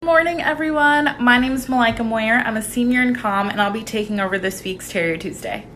Morning, everyone. My name is Malaika Moyer. I'm a senior in comm, and I'll be taking over this week's Terrier Tuesday.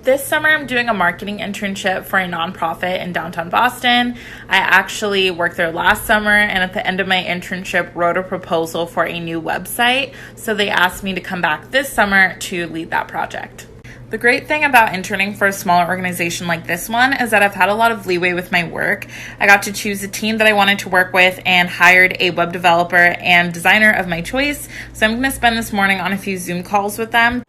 This summer, I'm doing a marketing internship for a nonprofit in downtown Boston. I actually worked there last summer, and at the end of my internship, wrote a proposal for a new website. So they asked me to come back this summer to lead that project. The great thing about interning for a smaller organization like this one is that I've had a lot of leeway with my work. I got to choose the team that I wanted to work with and hired a web developer and designer of my choice. So I'm going to spend this morning on a few Zoom calls with them.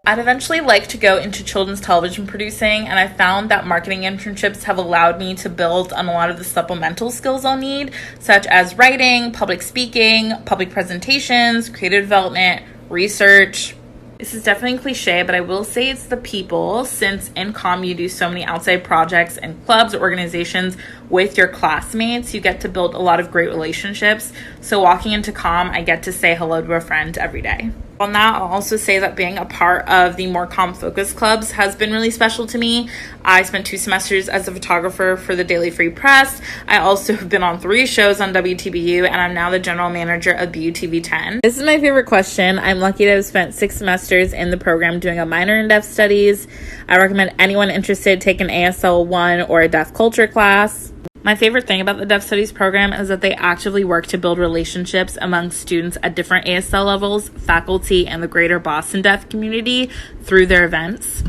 I'd eventually like to go into children's television producing, and I found that marketing internships have allowed me to build on a lot of the supplemental skills I'll need, such as writing, public speaking, public presentations, creative development, research. This is definitely cliche, but I will say it's the people, since in comm you do so many outside projects and clubs or organizations with your classmates. You get to build a lot of great relationships. So walking into comm, I get to say hello to a friend every day. On that, I'll also say that being a part of the more comm-focused clubs has been really special to me. I spent 2 semesters as a photographer for the Daily Free Press. I also have been on 3 shows on WTBU, and I'm now the general manager of BUTV 10. This is my favorite question. I'm lucky to have spent 6 semesters in the program doing a minor in deaf studies. I recommend anyone interested take an ASL 1 or a deaf culture class. My favorite thing about the Deaf Studies program is that they actively work to build relationships among students at different ASL levels, faculty, and the greater Boston deaf community through their events.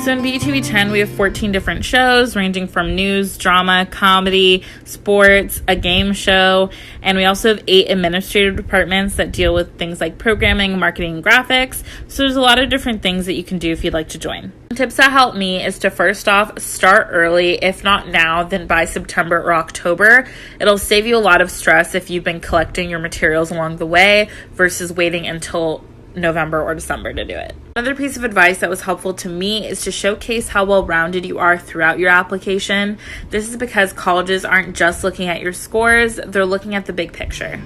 So in BUTV 10, we have 14 different shows ranging from news, drama, comedy, sports, a game show, and we also have 8 administrative departments that deal with things like programming, marketing, and graphics. So there's a lot of different things that you can do if you'd like to join. Tips that help me is to first off, start early. If not now, then by September or October. It'll save you a lot of stress if you've been collecting your materials along the way versus waiting until November or December to do it. Another piece of advice that was helpful to me is to showcase how well-rounded you are throughout your application. This is because colleges aren't just looking at your scores, they're looking at the big picture.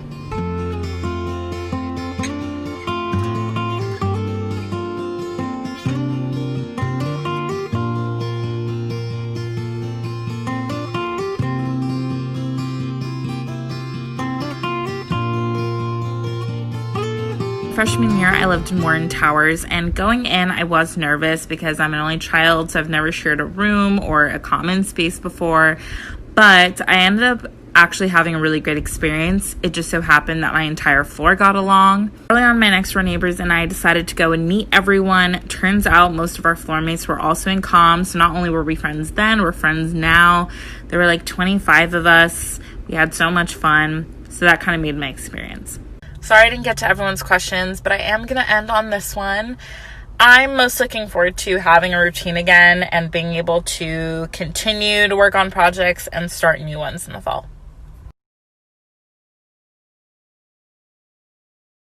Freshman year, I lived in Warren Towers, and going in, I was nervous because I'm an only child, so I've never shared a room or a common space before, but I ended up actually having a really great experience. It just so happened that my entire floor got along. Early on, my next door neighbors and I decided to go and meet everyone. Turns out most of our floormates were also in comm, so not only were we friends then, we're friends now. There were like 25 of us. We had so much fun, so that kind of made my experience. Sorry I didn't get to everyone's questions, but I am going to end on this one. I'm most looking forward to having a routine again and being able to continue to work on projects and start new ones in the fall.